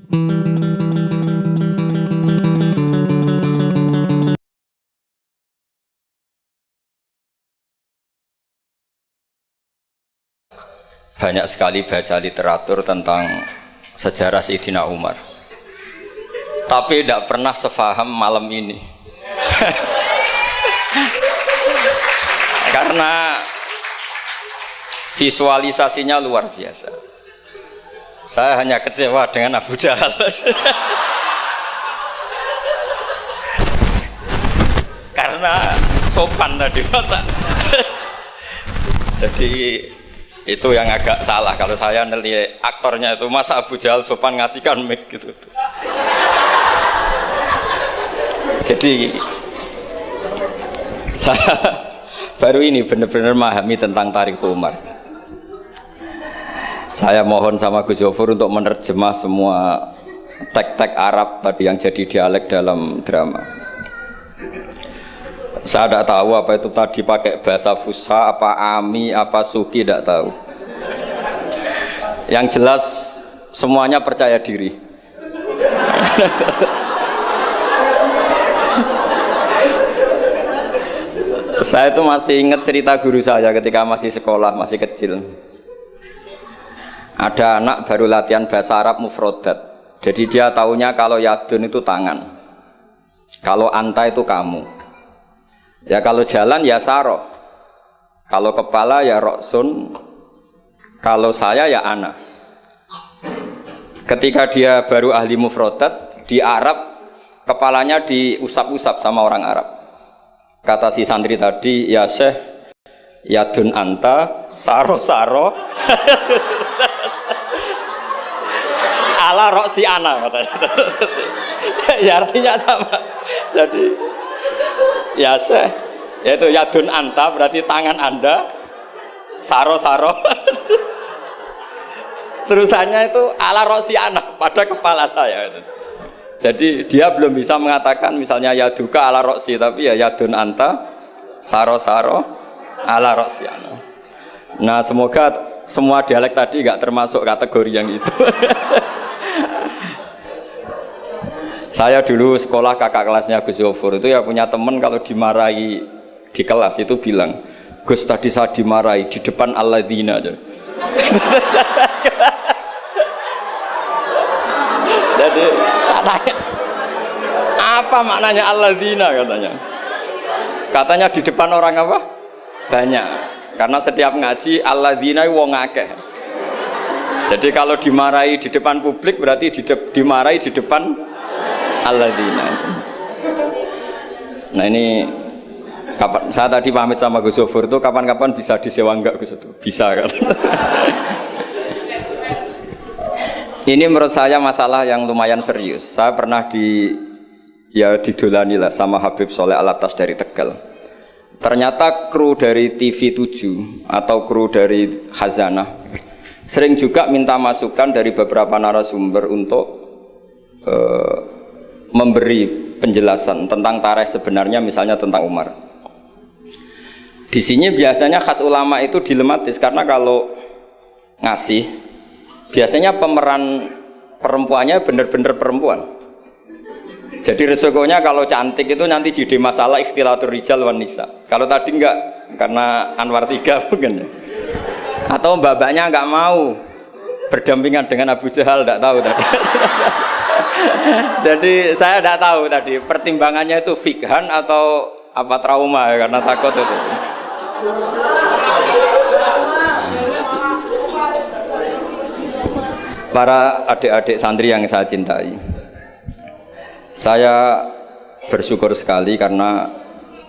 Banyak sekali baca literatur tentang sejarah Sayyidina Umar, tapi tidak pernah sefaham malam ini. Karena visualisasinya luar biasa. Saya hanya kecewa dengan Abu Jahal. Karena sopan tadi masa. Jadi itu yang agak salah kalau saya nelihat aktornya itu, masa Abu Jahal sopan ngasihkan mic gitu. Jadi saya baru ini benar-benar memahami tentang tarikh Umar. Saya mohon sama Gus Zofur untuk menerjemah semua teks-teks Arab tadi yang jadi dialek dalam drama. Saya tidak tahu apa itu tadi pakai bahasa Fusha, apa Ami, apa Suki, tidak tahu. Yang jelas semuanya percaya diri. Saya itu masih ingat cerita guru saya ketika masih sekolah, masih kecil. Ada anak baru latihan bahasa Arab mufrodat. Jadi dia taunya kalau yadun itu tangan, kalau anta itu kamu. Ya kalau jalan ya saro, kalau kepala ya roksun, kalau saya ya ana. Ketika dia baru ahli mufrodat di Arab, kepalanya diusap-usap sama orang Arab. Kata si santri tadi, ya Syekh, yadun anta, saro-saro, ala roksi ana katanya. Ya artinya sama. Jadi ya Syekh, yaitu yadun anta berarti tangan anda, saro-saro. Terusannya itu ala roksi ana, pada kepala saya. Jadi dia belum bisa mengatakan misalnya yaduka ala roksi, tapi ya yadun anta, saro-saro, ala roksi ana. Nah semoga semua dialek tadi nggak termasuk kategori yang itu. Saya dulu sekolah kakak kelasnya Gus Zofur itu ya punya teman kalau dimarahi di kelas itu bilang, Gus tadi saya dimarahi di depan alladzina aja. Jadi tanya, apa maknanya alladzina katanya? Katanya di depan orang apa? Banyak. Karena setiap ngaji alladzina wong akeh. Jadi kalau dimarahi di depan publik berarti dimarahi di depan alladzina. Nah ini kapan saya tadi pamit sama Gus Zofur itu kapan-kapan bisa disewa enggak Gus itu? Bisa kan? Ini menurut saya masalah yang lumayan serius. Saya pernah didolani lah sama Habib Soleh Alatas dari Tegal. Ternyata kru dari TV 7 atau kru dari Khazanah sering juga minta masukan dari beberapa narasumber untuk memberi penjelasan tentang tarikh sebenarnya, misalnya tentang Umar. Di sini biasanya khas ulama itu dilematis karena kalau ngasih biasanya pemeran perempuannya benar-benar perempuan. Jadi resikonya kalau cantik itu nanti jadi masalah ikhtilatur rijal wan nisa. Kalau tadi enggak, karena Anwar 3 mungkin. Atau mbak-mbaknya enggak mau berdampingan dengan Abu Jahal, enggak tahu tadi. Jadi saya enggak tahu tadi pertimbangannya itu fikhan atau apa trauma ya, karena takut itu. Para adik-adik santri yang saya cintai, saya bersyukur sekali karena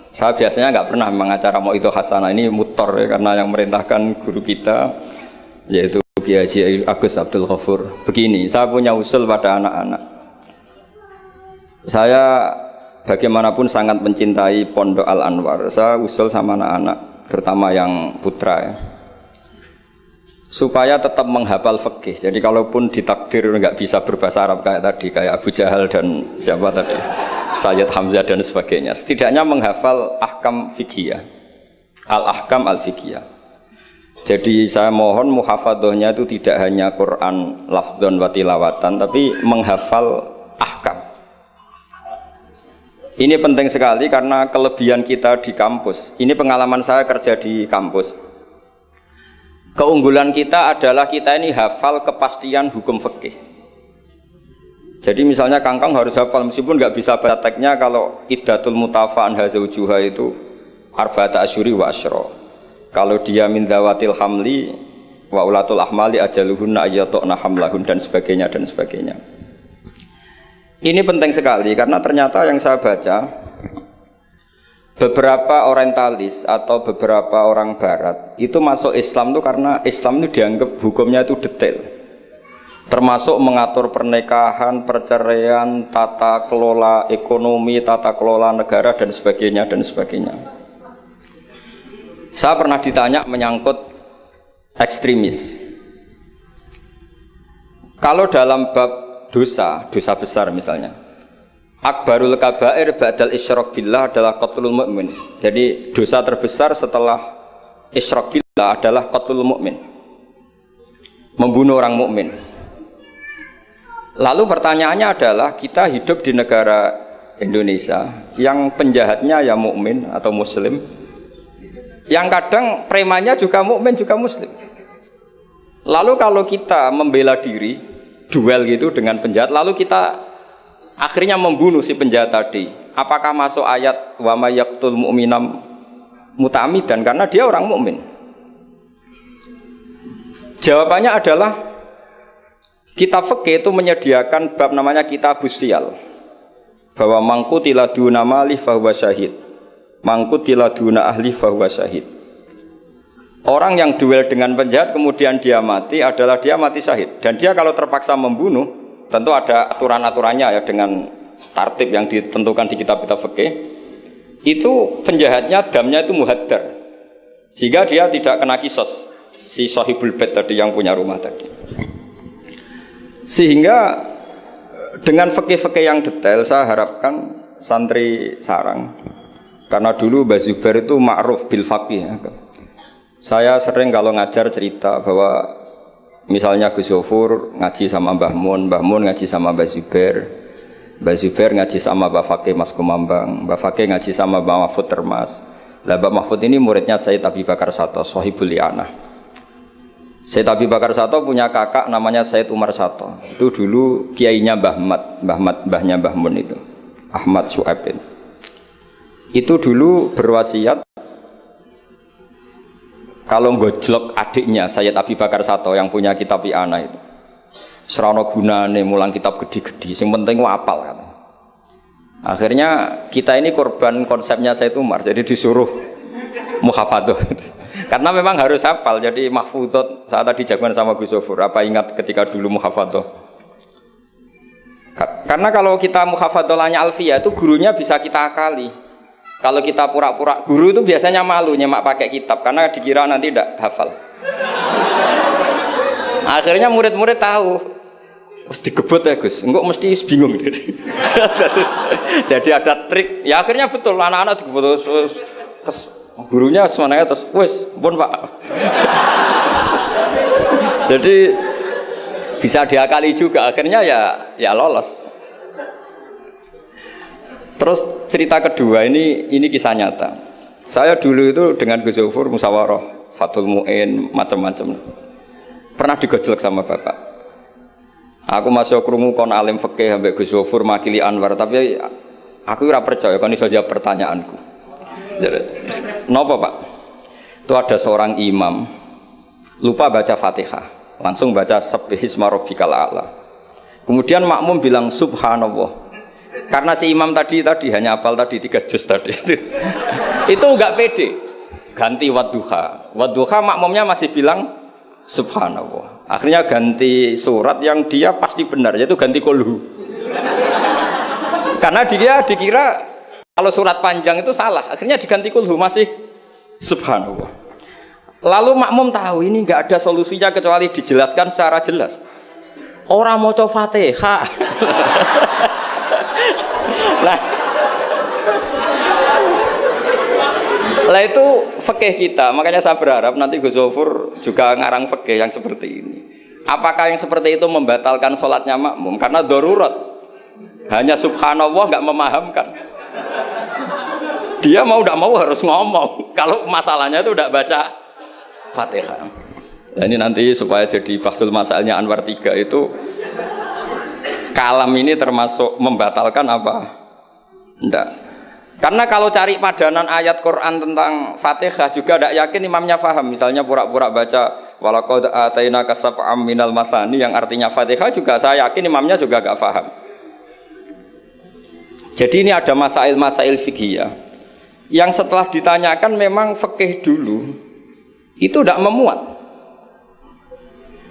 saya biasanya nggak pernah mengacara mau itu hasanah, ini mutor ya, karena yang merintahkan guru kita yaitu Kiai Haji Agus Abdul Ghafur. Begini, saya punya usul pada anak-anak. Saya bagaimanapun sangat mencintai Pondok Al Anwar. Saya usul sama anak-anak, terutama yang putra ya, supaya tetap menghafal fikih. Jadi kalaupun ditakdir nggak bisa berbahasa Arab kayak tadi, kayak Abu Jahal dan siapa tadi, Sayyid Hamzah dan sebagainya, setidaknya menghafal ahkam fikih, al-ahkam al-fikih. Jadi saya mohon muhafadzahnya itu tidak hanya Quran lafdzon wa tilawatan, tapi menghafal ahkam. Ini penting sekali karena kelebihan kita di kampus. Ini pengalaman saya kerja di kampus. Keunggulan kita adalah kita ini hafal kepastian hukum fikih. Jadi misalnya Kangkang harus hafal meskipun nggak bisa prakteknya kalau iddatul mutafa'an hazaujuha itu arba'ata asyuri wa asyra. Kalau dia min dawatil hamli wa ulatul ahmali ajaluhunna ayyatuna hamlahun dan sebagainya dan sebagainya. Ini penting sekali karena ternyata yang saya baca beberapa orientalis atau beberapa orang barat itu masuk Islam itu karena Islam itu dianggap hukumnya itu detail. Termasuk mengatur pernikahan, perceraian, tata kelola ekonomi, tata kelola negara dan sebagainya dan sebagainya. Saya pernah ditanya menyangkut ekstremis. Kalau dalam bab dosa besar misalnya, akbarul kabair ba'dal isyrak billah adalah qatlul mu'min. Jadi dosa terbesar setelah isyrak billah adalah qatlul mu'min, membunuh orang mukmin. Lalu pertanyaannya adalah kita hidup di negara Indonesia yang penjahatnya ya mukmin atau muslim, yang kadang premannya juga mukmin juga muslim. Lalu kalau kita membela diri duel gitu dengan penjahat, lalu kita akhirnya membunuh si penjahat tadi, apakah masuk ayat wa may yaqtul mu'minam muta'ammidan karena dia orang mukmin? Jawabannya adalah kitab fikih itu menyediakan bab namanya kitabus siyal, bahwa mangkutila duna mali fahuwa syahid, mangkutila duna ahli fahuwa syahid. Orang yang duel dengan penjahat kemudian dia mati adalah dia mati syahid. Dan dia kalau terpaksa membunuh, tentu ada aturan-aturannya ya dengan tartib yang ditentukan di kitab-kitab fikih. Itu penjahatnya damnya itu muhaddar, sehingga dia tidak kena kisos si sahibul bait tadi yang punya rumah tadi. Sehingga dengan fikih-fikih yang detail saya harapkan santri sarang, karena dulu Mbah Zubair itu ma'ruf bil faqih ya. Saya sering kalau ngajar cerita bahwa misalnya Gus Zofur ngaji sama Mbah Mun ngaji sama Mbah Zubair ngaji sama Mbah Fakih Mas Kumambang, Mbah Fakih ngaji sama Mbah Mahfud Termas. Lah Mbah Mahfud ini muridnya Sayyid Abi Bakar Sato, Sohibul Li'anah. Sayyid Abi Bakar Sato punya kakak namanya Sayyid Umar Sato. Itu dulu kiainya mbahnya Mbah Mun itu, Ahmad Su'aib. Itu dulu berwasiat kalau gojlok adiknya Sayyid Abi Bakar Sato yang punya kitab I'anah itu, serana gunane mulang kitab gede-gede, sing penting apal kan. Akhirnya kita ini korban konsepnya Sayyid Umar, jadi disuruh muhafadzah. Karena memang harus hafal, jadi mahfudot. Saat tadi jagoan sama Gus Zofur, apa ingat ketika dulu muhafadzah? Karena kalau kita muhafadzahnya alfiyah itu gurunya bisa kita akali. Kalau kita pura-pura guru itu biasanya malu nyemak pakai kitab karena dikira nanti tidak hafal. Akhirnya murid-murid tahu, mesti gebut ya Gus, enggak mesti bingung. Jadi ada trik. Ya akhirnya betul anak-anak digebut terus gurunya semuanya terus, wes, pun Pak. Jadi bisa diakali juga. Akhirnya ya lolos. Terus cerita kedua ini kisah nyata. Saya dulu itu dengan Gus Zofur musyawarah, Fathul Mu'in, macam-macam. Pernah digojlok sama bapak. Aku masuk krungu kon alim fikih ambek Gus Zofur makili Anwar, tapi aku ora percaya kon iso jawab pertanyaanku. Napa Pak? Itu ada seorang imam lupa baca Fatihah, langsung baca Subbihisma rabbikal a'la. Kemudian makmum bilang subhanallah. Karena si imam tadi hanya hafal tadi 3 juz tadi. Itu enggak pede. Ganti wadduha. Wadduha makmumnya masih bilang subhanallah. Akhirnya ganti surat yang dia pasti benar, yaitu ganti kulhu. Karena dia dikira kalau surat panjang itu salah. Akhirnya diganti kulhu masih subhanallah. Lalu makmum tahu ini enggak ada solusinya kecuali dijelaskan secara jelas. Orang maca Fatihah. Lah itu fikih kita, makanya saya berharap nanti Gus Zofur juga ngarang fikih yang seperti ini. Apakah yang seperti itu membatalkan sholatnya makmum? Karena darurat. Hanya subhanallah nggak memahamkan. Dia mau tidak mau harus ngomong. Kalau masalahnya itu tidak baca Fatihah. Nah, ini nanti supaya jadi bahsul masalahnya Anwar 3 itu kalam ini termasuk membatalkan apa? Tidak. Karena kalau cari padanan ayat Quran tentang Fatihah juga tidak yakin imamnya paham. Misalnya pura-pura baca walaqad atainaka sab'am minal mathani yang artinya Fatihah juga saya yakin imamnya juga gak paham. Jadi ini ada masail-masail fiqhiyah yang setelah ditanyakan memang fikih dulu itu tidak memuat.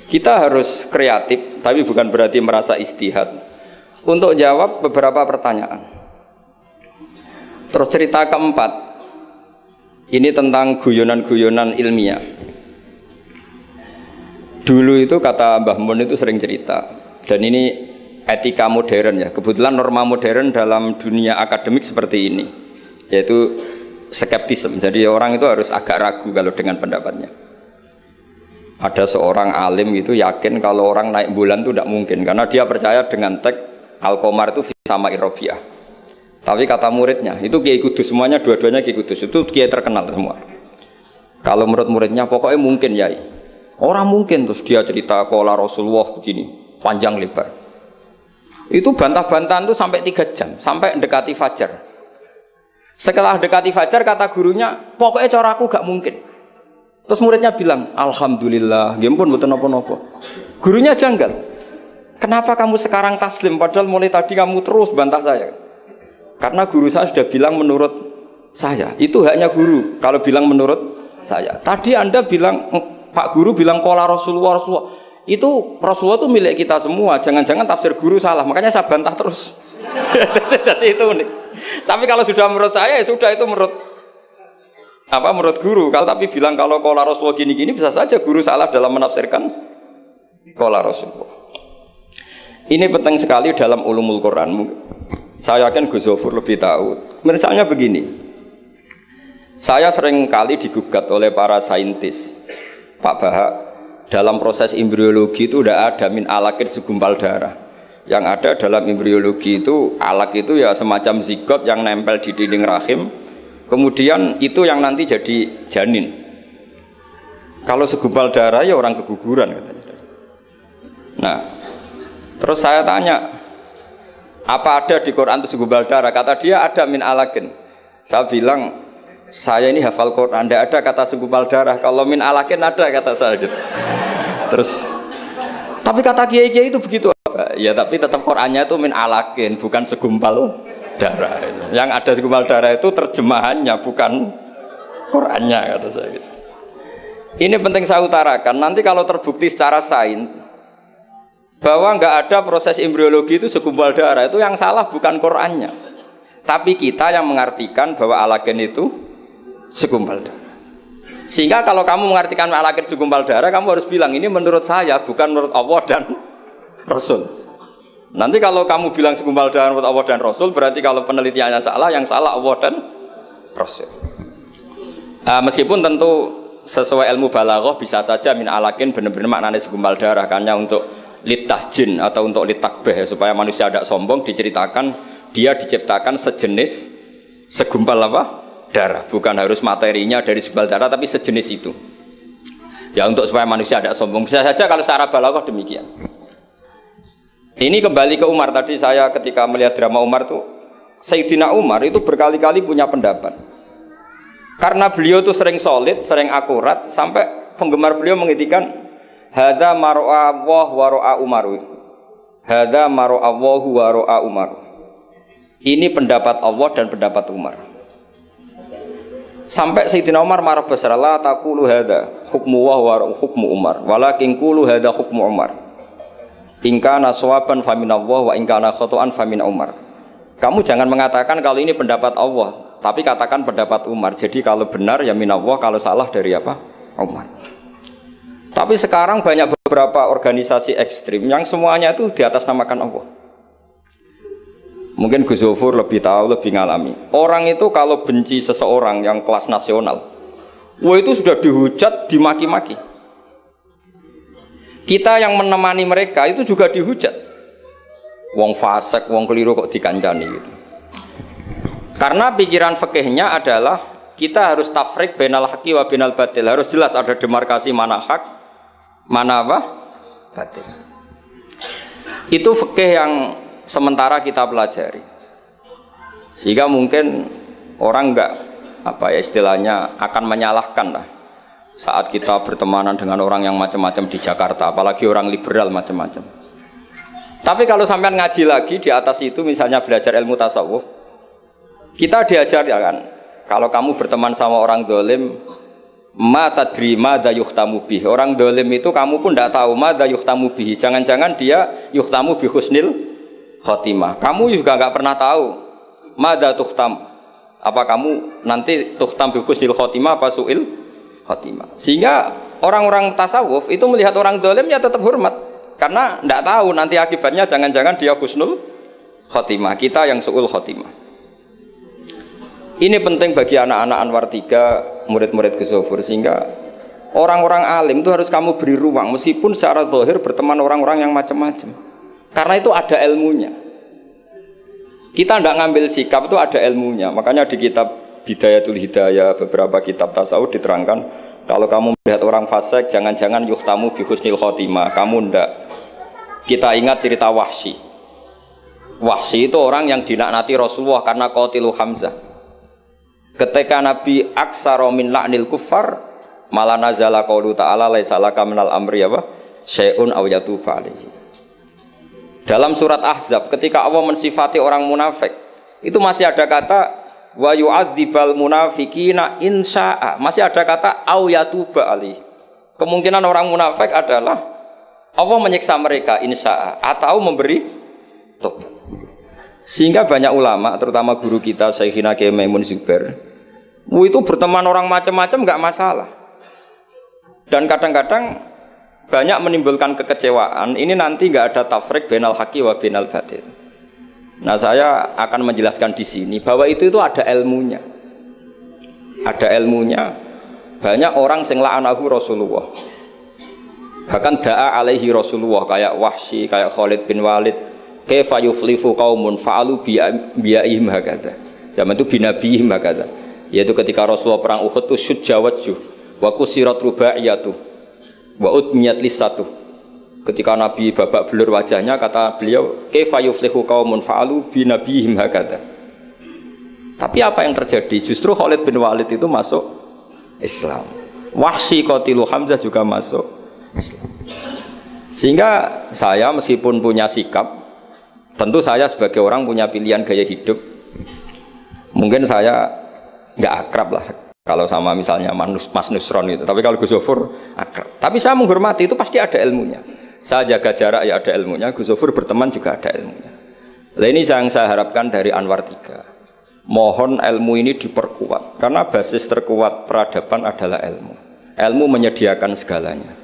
Kita harus kreatif, tapi bukan berarti merasa istihad untuk jawab beberapa pertanyaan. Terus cerita keempat, ini tentang guyonan-guyonan ilmiah. Dulu itu kata Mbah Mun itu sering cerita, dan ini etika modern ya. Kebetulan norma modern dalam dunia akademik seperti ini, yaitu skeptisme. Jadi orang itu harus agak ragu kalau dengan pendapatnya. Ada seorang alim itu yakin kalau orang naik bulan itu tidak mungkin, karena dia percaya dengan teks Al-Qamar itu sama Irofiah. Tapi kata muridnya, itu Kiai Kudus, semuanya dua-duanya Kiai Kudus, itu Kiai terkenal semua. Kalau menurut muridnya, pokoknya mungkin Yai. Orang mungkin, terus dia cerita kola Rasulullah begini, panjang lebar. Itu bantah-bantahan itu sampai 3 jam, sampai mendekati fajar. Setelah mendekati fajar, kata gurunya, pokoknya cara aku gak mungkin. Terus muridnya bilang, Alhamdulillah, ya ampun betul nopo-nopo. Gurunya janggal. Kenapa kamu sekarang taslim, padahal mulai tadi kamu terus bantah saya? Karena guru saya sudah bilang menurut saya. Itu haknya guru kalau bilang menurut saya. Tadi Anda bilang, Pak Guru bilang pola Rasulullah. Itu Rasulullah itu milik kita semua. Jangan-jangan tafsir guru salah. Makanya saya bantah terus. Jadi itu unik. Tapi kalau sudah menurut saya, ya sudah itu menurut guru. Kalau tapi bilang kalau pola Rasulullah gini-gini, bisa saja guru salah dalam menafsirkan pola Rasulullah. Ini penting sekali dalam ulumul Quran. Saya yakin Gus Zofur lebih tahu. Misalnya begini, saya sering kali digugat oleh para saintis, Pak Bahak, dalam proses embriologi itu tidak ada min alakir segumpal darah. Yang ada dalam embriologi itu alak itu ya semacam zigot yang nempel di dinding rahim, kemudian itu yang nanti jadi janin. Kalau segumpal darah ya orang keguguran katanya. Nah, terus saya tanya, apa ada di Quran itu segumpal darah? Kata dia ada min alakin. Saya bilang, saya ini hafal Quran, tidak ada kata segumpal darah. Kalau min alakin ada kata saya gitu. Terus, tapi kata kiai-kiai itu begitu. Ya tapi tetap Qurannya itu min alakin, bukan segumpal darah. Yang ada segumpal darah itu terjemahannya, bukan Qurannya kata saya gitu. Ini penting saya utarakan. Nanti kalau terbukti secara sains bahwa nggak ada proses embriologi itu segumpal darah, itu yang salah bukan Qurannya, tapi kita yang mengartikan bahwa alagen itu segumpal darah. Sehingga kalau kamu mengartikan alagen segumpal darah, kamu harus bilang ini menurut saya, bukan menurut Allah dan Rasul. Nanti kalau kamu bilang segumpal darah menurut Allah dan Rasul, berarti kalau penelitiannya salah, yang salah Allah dan Rasul. Meskipun tentu sesuai ilmu balaghah bisa saja min alagen benar-benar maknanya segumpal darah, karena untuk litahjin atau untuk litakbeh supaya manusia tidak sombong, diceritakan dia diciptakan sejenis segumpal apa? Darah, bukan harus materinya dari segumpal darah tapi sejenis itu. Ya untuk supaya manusia tidak sombong. Bisa saja kalau secara balaghah demikian. Ini kembali ke Umar tadi, saya ketika melihat drama Umar tuh, Sayyidina Umar itu berkali-kali punya pendapat. Karena beliau tuh sering solid, sering akurat, sampai penggemar beliau mengintikan hadza mar'a Allah wa ra'a Umar. Hadza mar'a Allah wa ra'a Umar. Ini pendapat Allah dan pendapat Umar. Sampai Sayyidina Umar marah besar, la taqulu hadza hukmu wa hukmu Umar, walakin qulu hadza hukmu Umar. In kana sawaban fa min Allah wa in kana khata'an fa min Umar. Kamu jangan mengatakan kalau ini pendapat Allah, tapi katakan pendapat Umar. Jadi kalau benar ya min Allah, kalau salah dari apa? Umar. Tapi sekarang banyak beberapa organisasi ekstrim yang semuanya itu di atas namakan Allah. Mungkin Gus Zofur lebih tahu, lebih ngalami. Orang itu kalau benci seseorang yang kelas nasional, wah itu sudah dihujat, dimaki-maki. Kita yang menemani mereka itu juga dihujat. Wong fasik, wong keliru kok dikancani gitu. Karena pikiran fikihnya adalah kita harus tafrik bainal haqqi wa bainal batil. Harus jelas ada demarkasi mana hak, mana apa? Batil. Itu fikih yang sementara kita pelajari. Sehingga mungkin orang enggak apa ya istilahnya akan menyalahkan lah saat kita bertemanan dengan orang yang macam-macam di Jakarta, apalagi orang liberal macam-macam. Tapi kalau sampean ngaji lagi di atas itu misalnya belajar ilmu tasawuf, kita diajar ya kan, kalau kamu berteman sama orang dolim, ma tadri madza yuhtamu bih. Orang dolim itu kamu pun tidak tahu madza yuhtamu bih. Jangan-jangan dia yuhtamu bi husnil khotimah. Kamu juga nggak pernah tahu madza tuhtam. Apa kamu nanti tuhtam bi husnil khotimah apa suil khotimah. Sehingga orang-orang tasawuf itu melihat orang dolim ya tetap hormat. Karena tidak tahu nanti akibatnya jangan-jangan dia husnul khotimah. Kita yang suul khotimah. Ini penting bagi anak-anak Anwar 3, murid-murid Gus Zofur, sehingga orang-orang alim itu harus kamu beri ruang meskipun secara zahir berteman orang-orang yang macam-macam. Karena itu ada ilmunya. Kita tidak ngambil sikap itu ada ilmunya. Makanya di kitab Bidayatul Hidayah beberapa kitab tasawuf diterangkan kalau kamu melihat orang fasik jangan-jangan yuhtamu bi husnil khotimah. Kamu ndak. Kita ingat cerita Wahsy. Wahsy itu orang yang dilaknati Rasulullah karena qatilu Hamzah. Ketika Nabi aksara min la'nil kuffar malah nazala qaulu ta'ala laisa laka minal amri apa syai'un aw yatuba alaihi. Dalam surat Ahzab ketika Allah mensifati orang munafik itu masih ada kata wa yu'adzibal munafiqina insya'a, masih ada kata aw yatuba alaihi. Kemungkinan orang munafik adalah Allah menyiksa mereka insya'a atau memberi tobat. Sehingga banyak ulama terutama guru kita Syekhina Kiai Maimun Zubair itu berteman orang macam-macam nggak masalah, dan kadang-kadang banyak menimbulkan kekecewaan. Ini nanti nggak ada tafrik bainal haqqi wa bainal batil. Nah saya akan menjelaskan di sini bahwa itu ada ilmunya, ada ilmunya. Banyak orang sing la'anahu Rasulullah, bahkan da'a alaihi Rasulullah kayak Wahsy, kayak Khalid bin Walid. Kaifa yuflifu qaumun fa'alu bi'ihim hakadha. Zaman itu binabihim hakadha. Yaitu ketika Rasulullah perang Uhud itu syujja wajjuh wa kusirat rubaiyatu wa udmiyat lisatu. Ketika Nabi babak belur wajahnya, kata beliau kaifa yuflihu qaumun fa'alu bi nabihim hakadha. Tapi apa yang terjadi? Justru Khalid bin Walid itu masuk Islam. Wahsy qatilu Hamzah juga masuk Islam. Sehingga saya meskipun punya sikap, tentu saya sebagai orang punya pilihan gaya hidup. Mungkin saya nggak akrab lah kalau sama misalnya Mas Nusron itu, tapi kalau Gus Zofur akrab. Tapi saya menghormati, itu pasti ada ilmunya. Saya jaga jarak ya ada ilmunya, Gus Zofur berteman juga ada ilmunya. Nah ini yang saya harapkan dari Anwar 3. Mohon ilmu ini diperkuat, karena basis terkuat peradaban adalah ilmu. Ilmu menyediakan segalanya.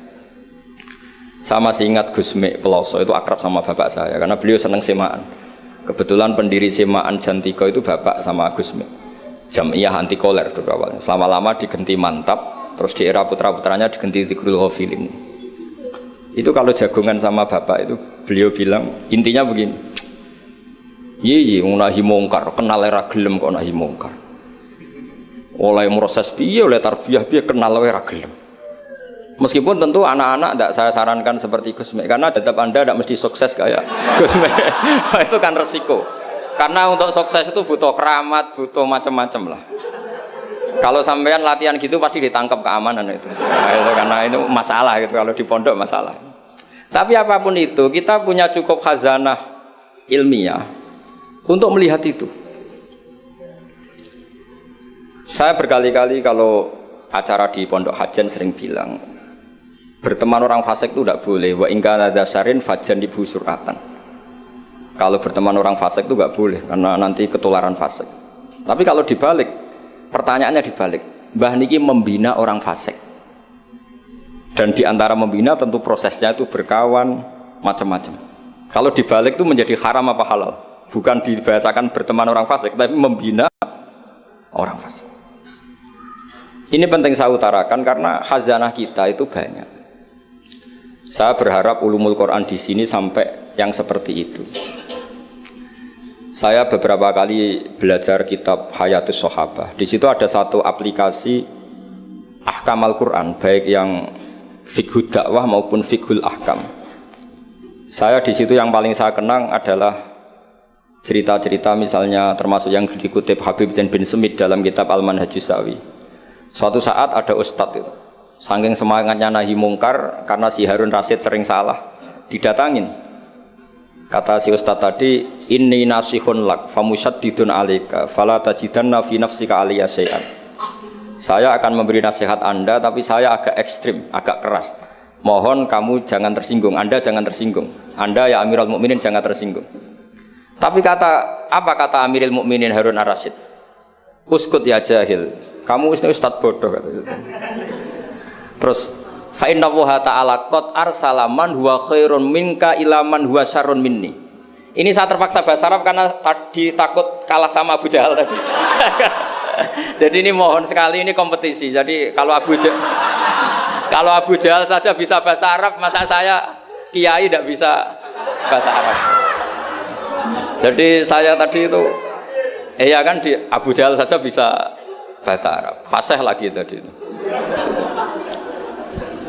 Saya masih ingat Gus Mek Peloso itu akrab sama bapak saya, karena beliau senang semaan. Kebetulan pendiri semaan Jantiko itu bapak sama Gus Mek. Jamiyah anti koler dulu awalnya. Selama-lama digenti Mantap, terus di era putra-putranya digenti Tigrul Ghafilin. Itu kalau jagongan sama bapak itu beliau bilang intinya begini. Iya, nahi mungkar, kenal era gelem kok nahi mungkar. Oleh proses piye, oleh tarbiyah piye kenal era gelem. Meskipun tentu anak-anak tidak saya sarankan seperti Gus Mek, karena tetap Anda tidak mesti sukses kayak Gus Mek. Itu kan resiko. Karena untuk sukses itu butuh keramat, butuh macam-macam lah. Kalau sampean latihan gitu pasti ditangkap keamanan itu. Nah, itu karena itu masalah gitu, kalau di pondok masalah. Tapi apapun itu, kita punya cukup khazanah ilmiah untuk melihat itu. Saya berkali-kali kalau acara di Pondok Hajan sering bilang, berteman orang fasik itu tidak boleh. Wa in kana dasarin fajan ibu suratan. Kalau berteman orang fasik itu nggak boleh, karena nanti ketularan fasik. Tapi kalau dibalik, pertanyaannya dibalik, Mbah Niki membina orang fasik, dan diantara membina tentu prosesnya itu berkawan macam-macam. Kalau dibalik itu menjadi haram apa halal? bukan dibahasakan berteman orang fasik, tapi membina orang fasik. Ini penting saya utarakan karena khazanah kita itu banyak. Saya berharap ulumul Quran di sini sampai yang seperti itu. Saya beberapa kali belajar kitab Hayatus Sahabah. Di situ ada satu aplikasi ahkam Al-Quran, baik yang fiqhud dakwah maupun fiqhul ahkam. Saya di situ yang paling saya kenang adalah cerita-cerita misalnya termasuk yang dikutip Habib Zain bin Semit dalam kitab Al-Manhajus Sawi. Suatu saat ada ustadz itu, saking semangatnya nahi mungkar karena si Harun Rasyid sering salah, didatangin. Kata si ustadz tadi, inni nasihun lak famusyaddidun alika fala tajidanna fi nafsika aliyya syai'an. Saya akan memberi nasihat Anda tapi saya agak ekstrim, agak keras. Mohon kamu jangan tersinggung, Anda jangan tersinggung. Anda ya Amirul Mukminin jangan tersinggung. Tapi apa kata Amirul Mukminin Harun Ar-Rasyid? Uskut ya jahil. Kamu ustadz bodoh kata. Terus fa inna Allaha ta'ala qad arsala man huwa khairun minka ila man huwa syarrun minni. Ini saya terpaksa bahasa Arab karena tadi takut kalah sama Abu Jahal tadi. Jadi ini mohon sekali ini kompetisi. Jadi kalau Abu Jahal saja bisa bahasa Arab, masa saya kiai tidak bisa bahasa Arab. Jadi saya tadi itu ya kan di Abu Jahal saja bisa bahasa Arab. Fasih lagi tadi.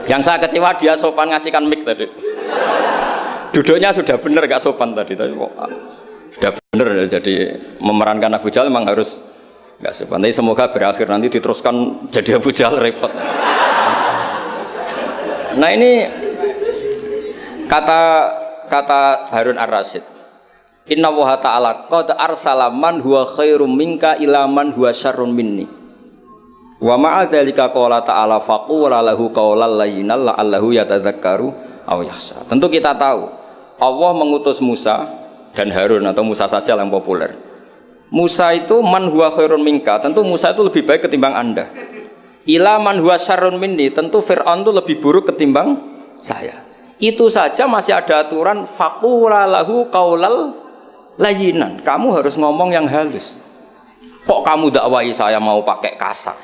Yang saya kecewa dia sopan ngasihkan mic tadi. Duduknya sudah benar gak sopan tadi. Sudah benar jadi memerankan Abu Jahal memang harus gak sopan. Tapi semoga berakhir nanti diteruskan jadi Abu Jahal repot. Nah ini kata Harun Ar-Rasyid. Inna Allaha ta'ala qad arsala man huwa khairum minka ila man huwa syarrun minni. Wa ma'a dzalika qala ta'ala faqula lahu qawlan layyinan la'allahu yatadzakkaru aw yakhsha. Tentu kita tahu Allah mengutus Musa dan Harun atau Musa saja yang populer. Musa itu man huwa khairun minka, tentu Musa itu lebih baik ketimbang Anda. Ila man huwa syarrun minni, tentu Fir'aun itu lebih buruk ketimbang saya. Itu saja masih ada aturan faqula lahu qawlan layyinan. Kamu harus ngomong yang halus. Kok kamu dakwai saya mau pakai kasar?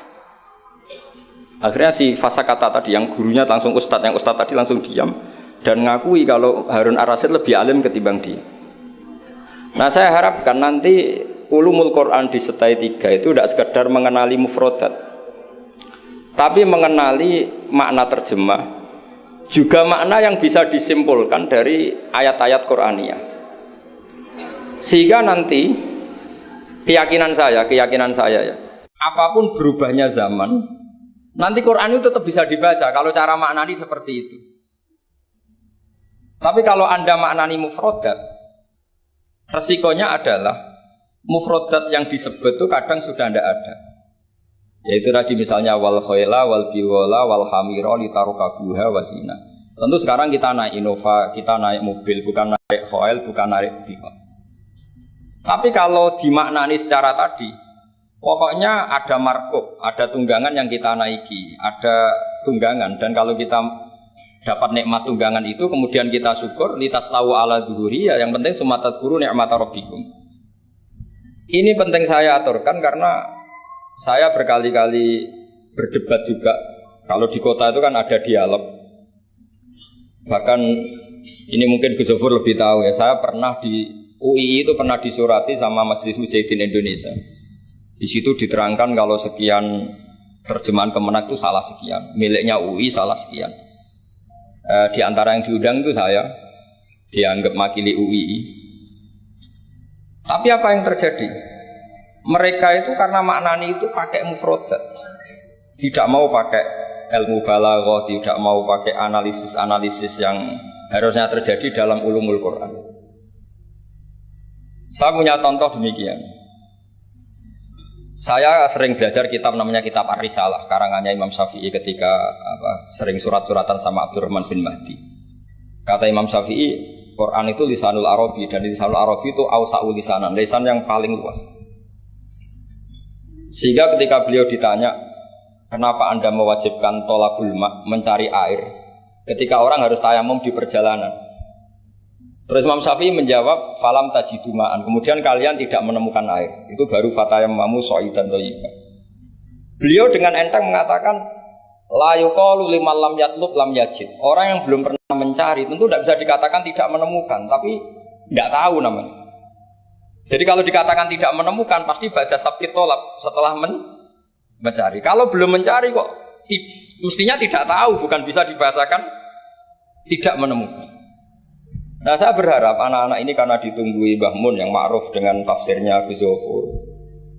Akhirnya si Fasakata tadi yang gurunya langsung ustadz, yang ustadz tadi langsung diam dan ngakui kalau Harun Ar-Rasyid lebih alim ketimbang dia. Nah saya harapkan nanti ulumul Quran di setai 3 itu tidak sekedar mengenali mufrodat, tapi mengenali makna terjemah, juga makna yang bisa disimpulkan dari ayat-ayat Qur'aniyah. Sehingga nanti keyakinan saya ya, apapun berubahnya zaman, nanti Quran itu tetap bisa dibaca kalau cara maknani seperti itu. Tapi kalau Anda maknani mufrodat, resikonya adalah mufrodat yang disebut itu kadang sudah tidak ada. Yaitu tadi misalnya wal khayla wal biwala wal hamira litarukabuha wasina. Tentu sekarang kita naik Innova, kita naik mobil, bukan naik khayl, bukan naik biwal. Tapi kalau dimaknani secara tadi, pokoknya ada markup, ada tunggangan yang kita naiki, ada tunggangan, dan kalau kita dapat nikmat tunggangan itu, kemudian kita syukur, litaslahu ala dhuhuri, ya yang penting sumatat guru nikmata rabbikum. Ini penting saya aturkan karena saya berkali-kali berdebat juga. Kalau di kota itu kan ada dialog. Bahkan ini mungkin Gus Zofur lebih tahu ya, saya pernah di UII itu pernah disurati sama Majelis Mujahidin Indonesia. Di situ diterangkan kalau sekian terjemahan Kemenak itu salah sekian, miliknya UI salah sekian. Di antara yang diundang itu saya, dianggap makili UII. Tapi apa yang terjadi? Mereka itu karena maknani itu pakai mufrodat, tidak mau pakai ilmu balaghah, tidak mau pakai analisis-analisis yang harusnya terjadi dalam ulumul Quran. Saya punya contoh demikian. Saya sering belajar kitab namanya kitab Ar-Risalah, karangannya Imam Syafi'i ketika sering surat-suratan sama Abdurrahman bin Mahdi. Kata Imam Syafi'i, Quran itu lisanul Arabi, dan lisanul Arabi itu awsa'ul lisanan, lisan yang paling luas. Sehingga ketika beliau ditanya, kenapa Anda mewajibkan tolabul ma', mencari air, ketika orang harus tayamum di perjalanan? Terus Imam Syafi'i menjawab falam tajidumaan. Kemudian kalian tidak menemukan air. Itu baru fatayammamu sha'idan thayyiban. Beliau dengan enteng mengatakan la yuqalu liman lam yatlub lam yajid. Orang yang belum pernah mencari tentu tidak bisa dikatakan tidak menemukan, tapi tidak tahu namanya. Jadi kalau dikatakan tidak menemukan pasti ba'da sabqit tolab, setelah mencari. Kalau belum mencari kok mestinya tidak tahu, bukan bisa dibahasakan tidak menemukan. Nah, saya berharap anak-anak ini karena ditunggui Mbah Mun yang ma'ruf dengan tafsirnya Gus Zofur.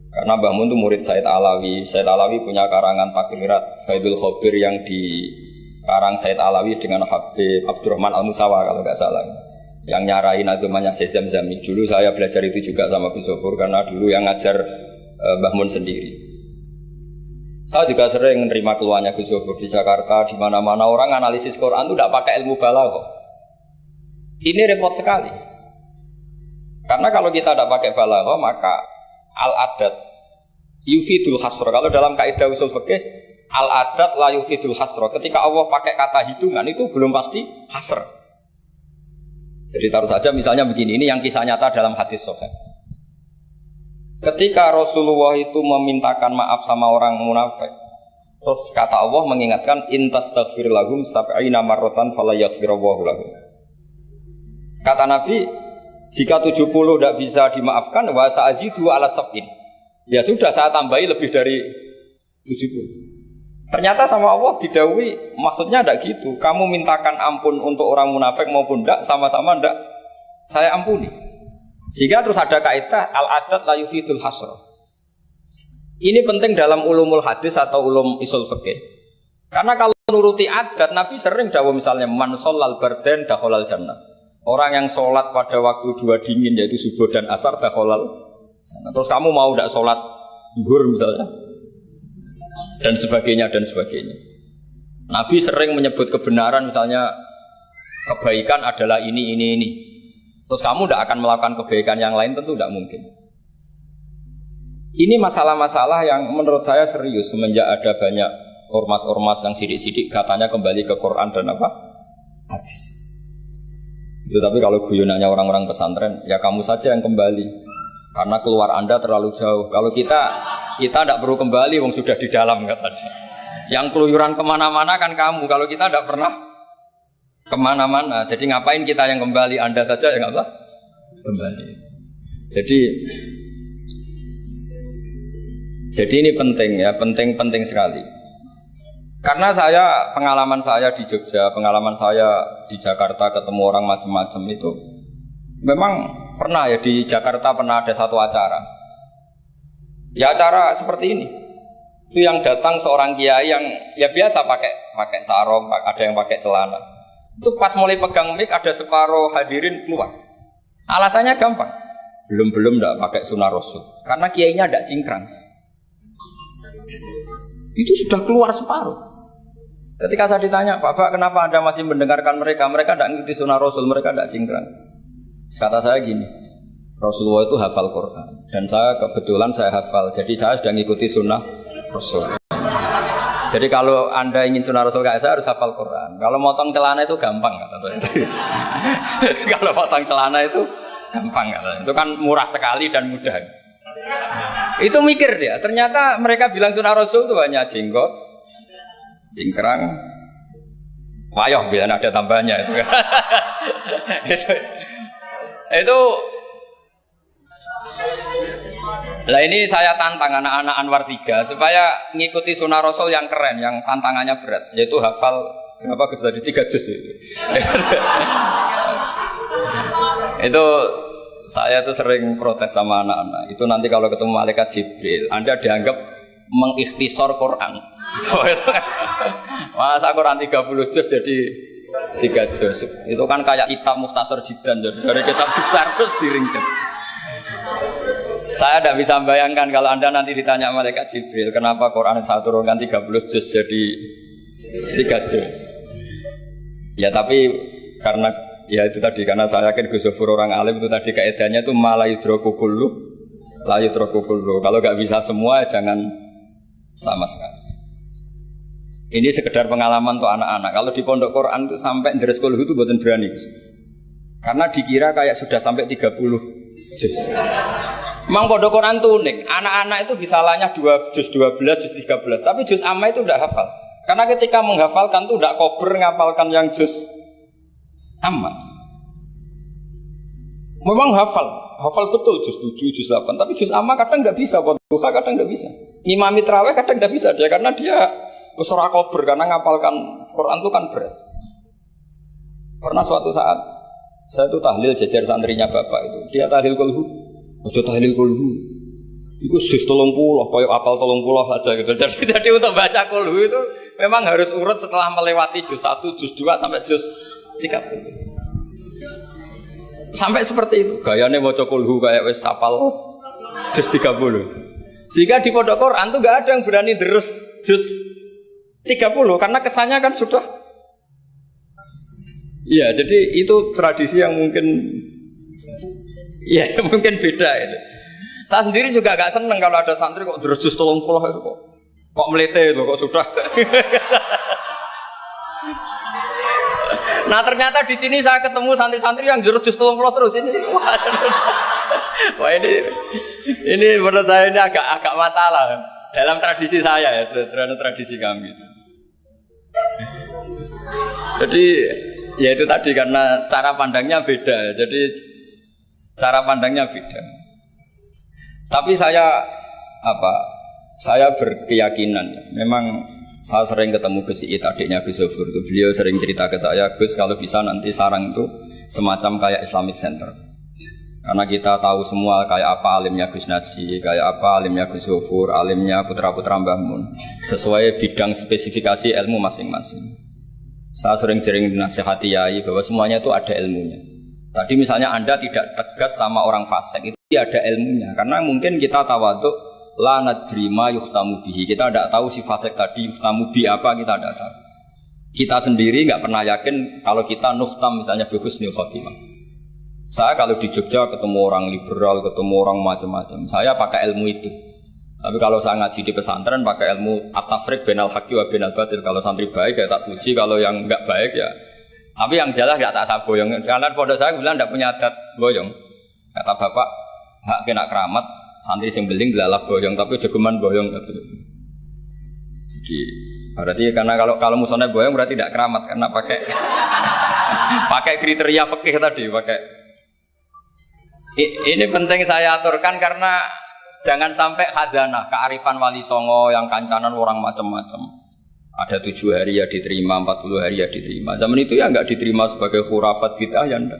Karena Mbah Mun itu murid Said Alawi. Said Alawi punya karangan Takrirat Faidul Khobir yang dikarang Said Alawi dengan Habib Abdurrahman Al-Musawa kalau nggak salah. Yang nyarain agamanya Syekh Zamzami. Dulu saya belajar itu juga sama Gus Zofur karena dulu yang ngajar Mbah Mun sendiri. Saya juga sering menerima keluhannya Gus Zofur di Jakarta, di mana-mana orang analisis Quran itu tidak pakai ilmu balaghah. Ini repot sekali. Karena kalau kita tidak pakai balaghah maka al-adat yufidul hasra. Kalau dalam kaidah usul fikih al-adat la yufidul hasra. Ketika Allah pakai kata hitungan itu belum pasti hasr. Jadi taruh saja misalnya begini, ini yang kisah nyata dalam hadis sahih. Ketika Rasulullah itu memintakan maaf sama orang munafik, terus kata Allah mengingatkan intastaghfir lahum sab'ina marratan fala yaghfirullahu lahum. Kata Nabi, jika 70 tidak bisa dimaafkan, wa sa'azidu ala sab'in. Ya sudah, saya tambahi lebih dari 70. Ternyata sama Allah didhawuhi, maksudnya tidak gitu. Kamu mintakan ampun untuk orang munafik maupun tidak, sama-sama tidak, saya ampuni. Sehingga terus ada kaidah al-adat la yufidul hasr. Ini penting dalam ulumul hadis atau ulum usul fikih. Karena kalau menuruti adat, Nabi sering dawuh misalnya man shallal bardan dakhalal jannah. Orang yang sholat pada waktu dua dingin yaitu subuh dan asar dakhalal. Terus kamu mau tidak sholat zuhur misalnya dan sebagainya dan sebagainya. Nabi sering menyebut kebenaran misalnya kebaikan adalah ini. Terus kamu tidak akan melakukan kebaikan yang lain tentu tidak mungkin. Ini masalah-masalah yang menurut saya serius semenjak ada banyak ormas-ormas yang sidik-sidik katanya kembali ke Quran dan hadis. Itu tapi kalau guyonannya orang-orang pesantren, ya kamu saja yang kembali. Karena keluar Anda terlalu jauh. Kalau kita tidak perlu kembali, wong sudah di dalam katanya. Yang keluyuran kemana-mana kan kamu. Kalau kita tidak pernah kemana-mana. Jadi ngapain kita yang kembali? Anda saja yang apa? Kembali. Jadi ini penting ya, penting sekali. Karena pengalaman saya di Jogja, pengalaman saya di Jakarta ketemu orang macam-macam itu, memang pernah ya di Jakarta pernah ada satu acara. Ya acara seperti ini. Itu yang datang seorang kiai yang ya biasa pakai sarung, ada yang pakai celana. Itu pas mulai pegang mic ada separuh hadirin keluar. Alasannya gampang. Belum enggak pakai sunnah Rasul. Karena kiainya enggak cingkrang. Itu sudah keluar separuh. Ketika saya ditanya, Pak, kenapa Anda masih mendengarkan mereka? Mereka tidak mengikuti sunnah Rasul, mereka tidak cingkrang. Kata saya gini, Rasulullah itu hafal Quran. Dan saya kebetulan saya hafal, jadi saya sudah mengikuti sunnah Rasul. Jadi kalau Anda ingin sunnah Rasul kayak saya harus hafal Quran. Kalau motong celana itu gampang, kata saya. Kalau motong celana itu gampang, kata saya. Itu kan murah sekali dan mudah. Itu mikir dia, ternyata mereka bilang sunnah Rasul itu hanya jenggot, cingkrang, wayoh biar ada tambahnya itu kan. itu lah ini saya tantang anak-anak Anwar 3 supaya mengikuti sunnah Rasul yang keren, yang tantangannya berat, yaitu hafal berapa Gus tadi 3 juz itu. Itu saya tuh sering protes sama anak-anak. Itu nanti kalau ketemu malaikat Jibril, Anda dianggap mengikhtisar Quran. Oh, itu kan. Masa Quran 30 juz jadi 3 juz. Itu kan kayak kitab Mukhtasar Jiddan, jadi dari kitab besar terus diringkas. Saya tidak bisa membayangkan kalau Anda nanti ditanya malaikat Jibril, kenapa Quran saya turunkan 30 juz jadi 3 juz. Ya tapi karena ya itu tadi, karena saya yakin Gus Zofur orang alim itu tadi kaidahnya itu malayudroku kullu la yudroku kullu. Kalau nggak bisa semua jangan sama sekali. Ini sekedar pengalaman untuk anak-anak. Kalau di pondok Quran itu sampai dari sekolah itu buatan berani. Karena dikira kayak sudah sampai 30 juz. Memang pondok Quran tuh unik. Anak-anak itu bisa lanyah 2 juz 12, juz 13. Tapi juz amma itu tidak hafal. Karena ketika menghafalkan tuh tidak kober ngapalkan yang juz amma. Memang hafal betul juz 7, juz 8. Tapi juz amma kadang tidak bisa. Duha kadang tidak bisa. Ngimami terawih kadang tidak bisa dia karena dia besar kober karena ngapalkan Quran itu kan berat. Pernah suatu saat saya tuh tahlil jajar santrinya bapak itu. Dia tahlil kulhu. Ojo tahlil kulhu. Iku juz 30, koyo apal 30 aja gitu. Jadi untuk baca kulhu itu memang harus urut setelah melewati juz 1, juz 2 sampai juz 30. Sampai seperti itu. Gayane maca kulhu kayak wis apal juz 30. Sehingga di pondok Quran tuh enggak ada yang berani terus juz 30 karena kesannya kan sudah. Iya, jadi itu tradisi yang mungkin ya mungkin beda itu. Saya sendiri juga agak seneng kalau ada santri kok terus juz 30 itu kok melete itu kok sudah. Nah ternyata di sini saya ketemu santri-santri yang jurus juz 30 terus ini. Wah ini menurut saya ini agak masalah dalam tradisi saya ya, dalam tradisi kami. Jadi ya itu tadi karena cara pandangnya beda. Jadi cara pandangnya beda. Tapi saya berkeyakinan memang saya sering ketemu Gus Iit, adiknya Gus Zofur itu. Beliau sering cerita ke saya, Gus kalau bisa nanti sarang itu semacam kayak Islamic Center. Karena kita tahu semua kayak apa alimnya Gus Naji, kayak apa alimnya Gus Zofur, alimnya putra-putra Mbah Mun, sesuai bidang spesifikasi ilmu masing-masing. Saya sering nasihati yai bahwa semuanya itu ada ilmunya. Tadi misalnya Anda tidak tegas sama orang fasik, itu ada ilmunya. Karena mungkin kita tawaduk, la nadri ma yuhtamu bihi. Kita tidak tahu si fasik tadi yuhtamu bi apa, kita tidak tahu. Kita sendiri nggak pernah yakin kalau kita nuhtam misalnya bi husnul khotimah. Saya kalau di Jogja ketemu orang liberal, ketemu orang macam-macam, saya pakai ilmu itu. Tapi kalau saya ngaji di pesantren pakai ilmu at-tafriq bainal haqqi wa bainal batil. Kalau santri baik ya tak puji, kalau yang enggak baik ya. Tapi yang jelas enggak tak saboyong. Karena pondok saya bilang enggak punya adat boyong. Kata bapak, hak kena keramat, santri sing beling delalah boyong, tapi jogeman boyong gitu. Jadi berarti karena kalau musuhnya boyong berarti tidak keramat karena pakai pakai kriteria fikih tadi, pakai. Ini penting saya aturkan karena jangan sampai khazanah, kearifan wali songo yang kancanan orang macam-macam. Ada 7 hari ya diterima, 40 hari ya diterima. Zaman itu ya enggak diterima sebagai khurafat bid'ah ya enggak.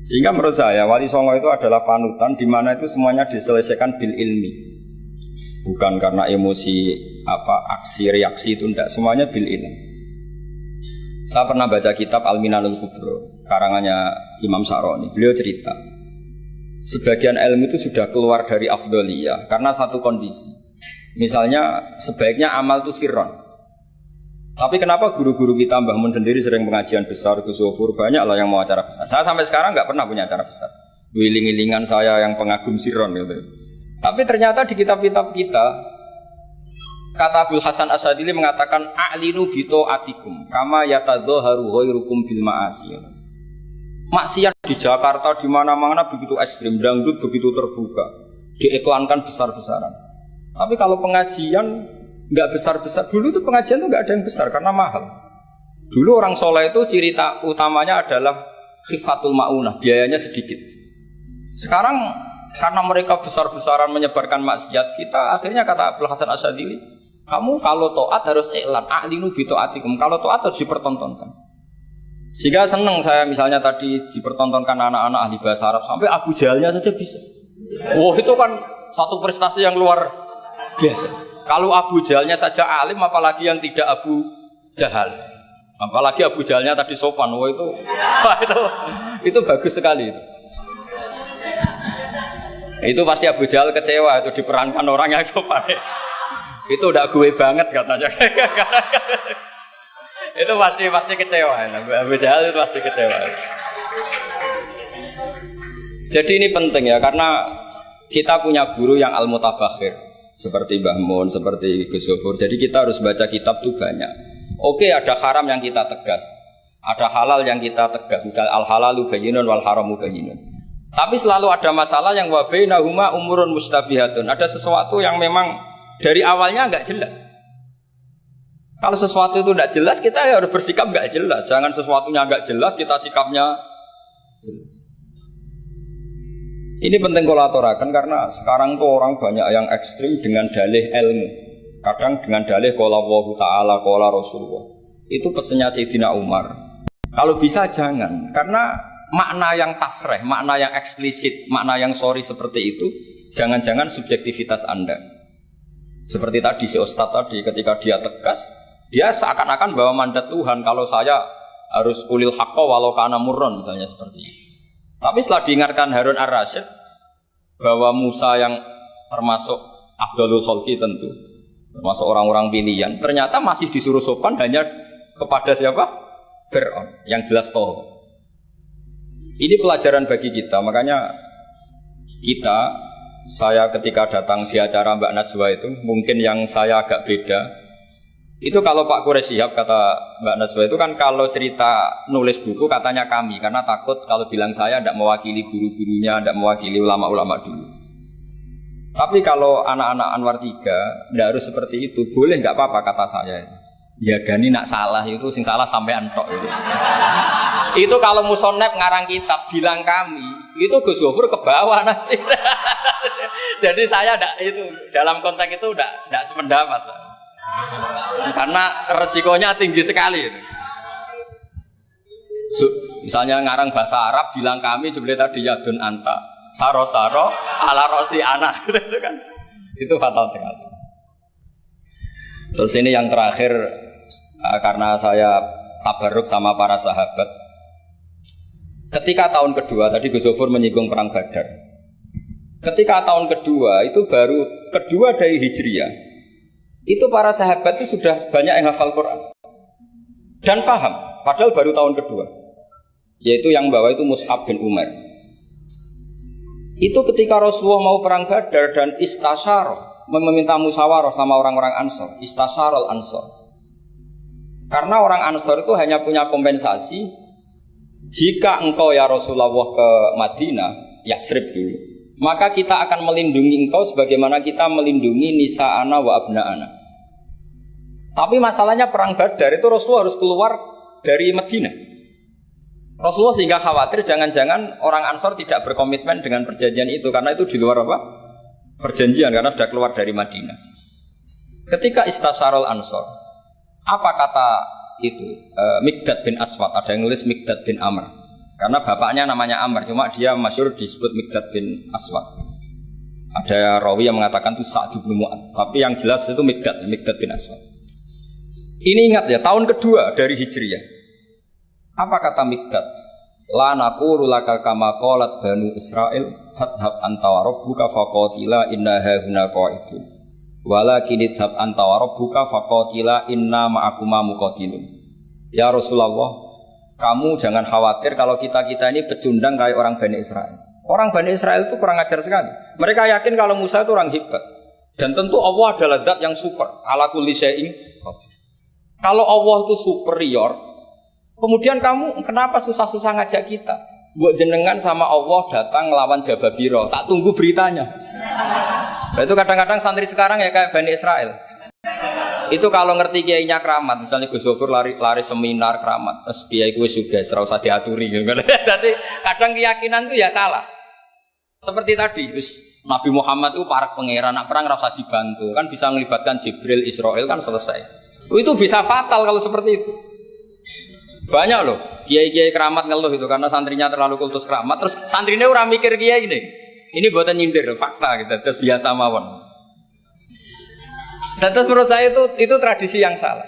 Sehingga menurut saya wali songo itu adalah panutan di mana itu semuanya diselesaikan bil ilmi. Bukan karena emosi aksi reaksi itu enggak, semuanya bil ilmi. Saya pernah baca kitab Al-Minanul Kubro karangannya Imam Sa'roni. Beliau cerita sebagian ilmu itu sudah keluar dari afdholiyah karena satu kondisi. Misalnya sebaiknya amal itu sirron. Tapi kenapa guru-guru kita Mbah Mun sendiri sering pengajian besar, Gus Zofur, banyak lah yang mau acara besar. Saya sampai sekarang nggak pernah punya acara besar. Wiling-wilingan saya yang pengagum sirron gitu. Tapi ternyata di kitab-kitab kita kata Abdul Hasan Asadili mengatakan a'linu bito atikum kama yatadzaharu ghairukum bil ma'asi. Maksiat di Jakarta di mana-mana begitu ekstrim, dangdut begitu terbuka, diiklankan besar-besaran. Tapi kalau pengajian nggak besar-besar, dulu itu pengajian itu nggak ada yang besar karena mahal. Dulu orang soleh itu ciri utamanya adalah khifatul ma'unah, biayanya sedikit. Sekarang karena mereka besar-besaran menyebarkan maksiat, kita akhirnya kata Abdul Hasan Asyadili, kamu kalau to'at harus iklan, a'linu bi to'atikum, kalau to'at harus dipertontonkan. Sehingga seneng saya misalnya tadi dipertontonkan anak-anak ahli bahasa Arab sampai Abu Jahalnya saja bisa. Wah itu kan satu prestasi yang luar biasa. Kalau Abu Jahalnya saja alim, apalagi yang tidak Abu Jahal. Apalagi Abu Jahalnya tadi sopan. Wah itu bagus sekali itu. Itu pasti Abu Jahal kecewa itu diperankan orang yang sopan. Itu udah gue banget katanya. Itu pasti kecewa. Abu Jahal itu pasti kecewa. Jadi ini penting ya, karena kita punya guru yang al-mutabakhir seperti Mbah Mun, seperti Gus Zofur. Jadi kita harus baca kitab itu banyak. Oke, ada haram yang kita tegas. Ada halal yang kita tegas, misalnya al halalu bayyinun wal haramu bayyinun. Tapi selalu ada masalah yang wa bainahuma umurun mustabihatun. Ada sesuatu yang memang dari awalnya enggak jelas. Kalau sesuatu itu enggak jelas, kita harus bersikap enggak jelas. Jangan sesuatunya enggak jelas, kita sikapnya jelas. Ini penting kalau aturakan karena sekarang tuh orang banyak yang ekstrim dengan dalih ilmu. Kadang dengan dalih qala Allahu ta'ala qala Rasulullah. Itu pesannya Sayyidina Umar. Kalau bisa jangan, karena makna yang tasreh, makna yang eksplisit, makna yang sorry seperti itu, jangan-jangan subjektivitas Anda. Seperti tadi si Ustadz tadi, ketika dia tegas, dia seakan-akan bawa mandat Tuhan. Kalau saya harus kulil haqqa walau kana murron, misalnya seperti itu. Tapi setelah diingatkan Harun ar-Rasyid bahwa Musa yang termasuk afdalul khalqi tentu, termasuk orang-orang pilihan, ternyata masih disuruh sopan hanya kepada siapa? Fir'aun, yang jelas toh. Ini pelajaran bagi kita, makanya saya ketika datang di acara Mbak Najwa itu, mungkin yang saya agak beda. Itu kalau Pak Quraish Shihab, kata Mbak Najwa itu kan kalau cerita nulis buku katanya kami, karena takut kalau bilang saya tidak mewakili guru-gurunya, tidak mewakili ulama-ulama dulu. Tapi kalau anak-anak Anwar 3 tidak harus seperti itu, boleh nggak apa-apa kata saya. Ya gani nak salah itu, sing salah sampai antok itu. Itu kalau musonep ngarang kitab bilang kami, itu Gus Gofur ke bawah nanti. Jadi saya itu dalam konteks itu tidak sependapat. Karena resikonya tinggi sekali itu. Misalnya ngarang bahasa Arab bilang kami jebule tadi yadun anta, saro-saro ala rosi anak itu kan. Itu fatal sekali. Terus ini yang terakhir, karena saya tabarruk sama para sahabat. Ketika tahun kedua, tadi Gus Zofur menyinggung perang Badar. Ketika tahun kedua, itu baru kedua dari Hijriah. Itu para sahabat itu sudah banyak yang hafal Quran dan faham, padahal baru tahun kedua. Yaitu yang bawa itu Mus'ab bin Umar. Itu ketika Rasulullah mau perang Badar dan istasyarah, meminta musyawarah sama orang-orang Ansor, istasyarul Ansor. Karena orang Ansor itu hanya punya kompensasi jika engkau ya Rasulullah ke Madinah, Yasrib dulu, maka kita akan melindungi engkau sebagaimana kita melindungi nisa'ana wa abna'ana. Tapi masalahnya perang Badar itu Rasulullah harus keluar dari Madinah. Rasulullah sehingga khawatir jangan-jangan orang Ansor tidak berkomitmen dengan perjanjian itu, karena itu di luar apa? Perjanjian, karena sudah keluar dari Madinah. Ketika istasyarul Ansor, apa kata itu? Mikdad bin Aswad, ada yang nulis Mikdad bin Amr, karena bapaknya namanya Amr, cuma dia masyhur disebut Mikdad bin Aswad. Ada rawi yang mengatakan itu Sa'd bin Mu'ad, tapi yang jelas itu Mikdad bin Aswad. Ini ingat ya, tahun kedua dari Hijriyah. Apa kata Mikdad? La naqulu laka kama qalat Banu Israil fadhhab anta wa rabbuka faqatila inna hauna qa'idun walakin idhhab anta wa rabbuka faqatila inna ma'akuma muqatilun. Ya Rasulullah, kamu jangan khawatir kalau kita ini pecundang kayak orang Bani Israel. Orang Bani Israel itu kurang ajar sekali. Mereka yakin kalau Musa itu orang hebat, dan tentu Allah adalah zat yang super, ala kulli syai'in qadir. Kalau Allah itu superior, kemudian kamu kenapa susah-susah ngajak kita? Buat jenengan sama Allah datang ngelawan Jababiro, tak tunggu beritanya. Nah, itu kadang-kadang santri sekarang ya kayak Bani Israel. Itu kalau ngerti kiainya keramat, misalnya Gus Zofur lari seminar keramat, terus kiai gue juga serau usah diaturi. Jadi kadang keyakinan itu ya salah. Seperti tadi, Nabi Muhammad itu para pangeran, nak perang rasa dibantu, kan bisa melibatkan Jibril, Israel kan selesai. Itu bisa fatal kalau seperti itu. Banyak loh kiai-kiai keramat ngeluh itu karena santrinya terlalu kultus keramat, terus santrinya orang mikir kiai ini buatan nyindir, fakta gitu, terus biasa mawon. Dan terus menurut saya itu tradisi yang salah.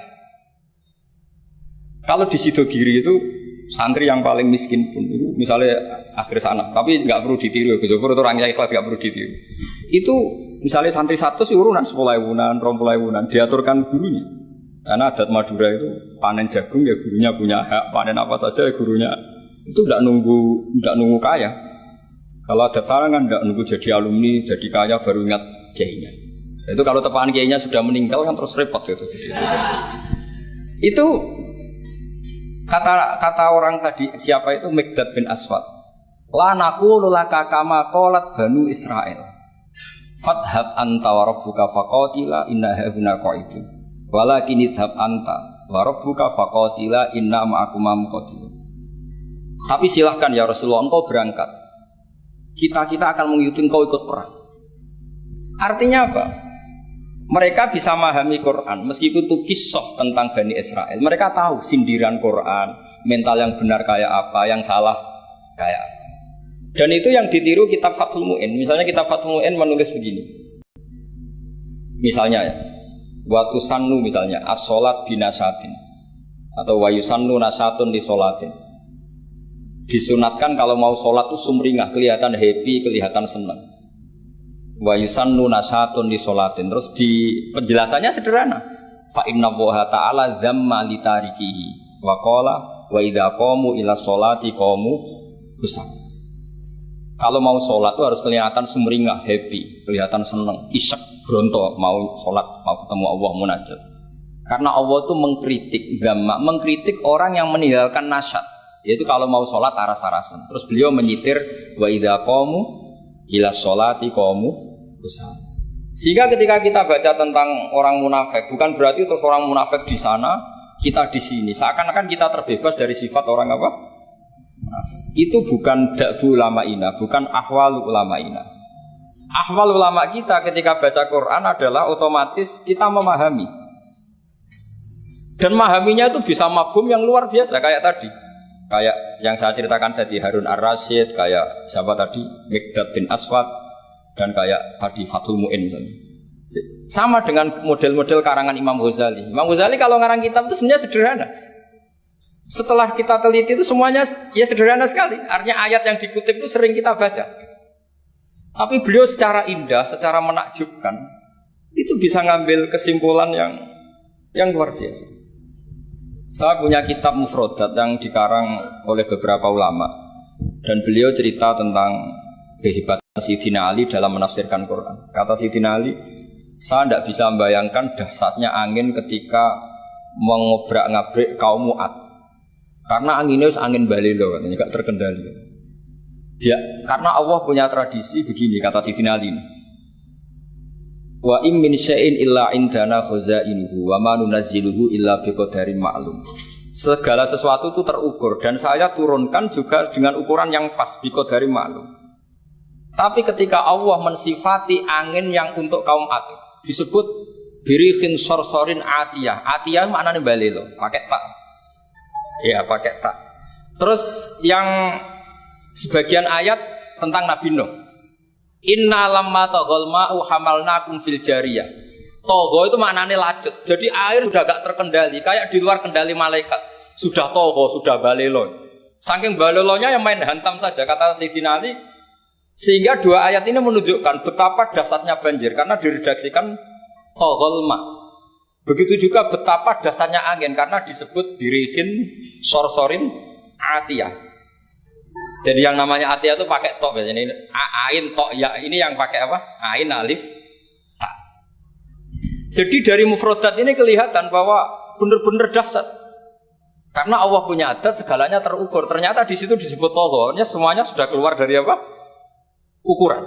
Kalau di Sidogiri itu santri yang paling miskin pun itu misalnya akhir sana, tapi nggak perlu ditiru, Gus Zofur itu orangnya ikhlas, nggak perlu ditiru. Itu misalnya santri 100 urunan 10.000-an, 20.000-an diaturkan gurunya. Karena adat Madura itu panen jagung ya gurunya punya hak, panen apa saja ya gurunya. Itu tidak nunggu kaya. Kalau adat sana kan tidak nunggu jadi alumni, jadi kaya baru ingat kiainya. Itu kalau tepahan kiainya sudah meninggal kan terus repot gitu. Itu Kata orang tadi siapa itu Miqdad bin Aswad. La naqulu laka kama qalat Banu Israil. Fadhhab anta wa rabbuka faqatila inna hauna qa'idun. Walakin idhab anta wa rabbuka faqatila inna ma'akuma muqatilun. Tapi silahkan ya Rasulullah, engkau berangkat. Kita akan mengikuti engkau ikut perang. Artinya apa? Mereka bisa memahami Quran meskipun itu kisah tentang Bani Israel. Mereka tahu sindiran Quran, mental yang benar kayak apa, yang salah kayak apa. Dan itu yang ditiru kitab Fathul Mu'in. Misalnya kitab Fathul Mu'in menulis begini. Misalnya ya, waktu sannu misalnya as-sholat binasatin atau wayusannu nasatun di sholatin. Disunatkan kalau mau sholat itu sumringah, kelihatan happy, kelihatan senang. Wa yusannu nasatun di sholatin. Terus di penjelasannya sederhana. Fa inna Allaha ta'ala dzamma li tarikihi wa qala wa idza qamu ila sholati qamu husam. Kalau mau sholat itu harus kelihatan sumringah, happy, kelihatan senang, isyak, bronto mau sholat, mau ketemu Allah munajat. Karena Allah itu mengkritik dzamma, mengkritik orang yang meninggalkan nasyat. Yaitu kalau mau sholat aras-arasan. Terus beliau menyitir wa idza qamu ila sholati qamu. Sehingga ketika kita baca tentang orang munafik, bukan berarti untuk orang munafik di sana, kita di sini. Seakan-akan kita terbebas dari sifat orang apa? Munafik. Itu bukan da'bu ulama'ina, bukan ahwal ulama'ina. Ahwal ulama kita ketika baca Quran adalah otomatis kita memahami. Dan memahaminya itu bisa mafhum yang luar biasa kayak tadi. Kayak yang saya ceritakan tadi Harun Ar-Rasyid, kayak siapa tadi? Miqdad bin Aswad. Dan kayak tadi Fathul Mu'in misalnya. Sama dengan model-model karangan Imam Ghazali. Imam Ghazali kalau ngarang kitab itu sebenarnya sederhana. Setelah kita teliti itu semuanya ya sederhana sekali. Artinya ayat yang dikutip itu sering kita baca. Tapi beliau secara indah, secara menakjubkan, itu bisa ngambil kesimpulan yang luar biasa. Saya punya kitab Mufrodat yang dikarang oleh beberapa ulama. Dan beliau cerita tentang kehebatan Sayyidina Ali dalam menafsirkan Quran. Kata Sayyidina Ali, saya tidak bisa membayangkan dahsyatnya angin ketika mengobrak-ngabrik kaum Mu'ad. Karena anginnya angin balilo, katanya gak terkendali. Ya, karena Allah punya tradisi begini, kata Sayyidina Ali. Wa im min syai'in illa indana khazainuhu wa ma nunazziluhu illa biqadarin ma'lum. Segala sesuatu itu terukur dan saya turunkan juga dengan ukuran yang pas, biqadarin ma'lum. Tapi ketika Allah mensifati angin yang untuk kaum Ad disebut birihin sorsorin atiyah. Atiyah maknanya balilo, pakai tak. Ya, pakai tak. Terus yang sebagian ayat tentang Nabi Nuh. Inna lamma taghal ma'u hamalnakum fil jariyah. Togho itu maknanya lacut. Jadi air sudah gak terkendali, kayak di luar kendali malaikat. Sudah togho, sudah balilo. Saking balelonya yang main hantam saja, kata Sayyidina Ali. Sehingga dua ayat ini menunjukkan betapa dahsyatnya banjir karena diredaksikan toghol ma. Begitu juga betapa dahsyatnya angin karena disebut birihin sorsorin atiyah. Jadi yang namanya atiyah itu pakai tok biasanya ini ain tok ya, ini yang pakai apa? Ain alif ta. Jadi dari mufrodat ini kelihatan bahwa benar-benar dahsyat. Karena Allah punya adat segalanya terukur. Ternyata di situ disebut togholnya semuanya sudah keluar dari apa? Ukuran.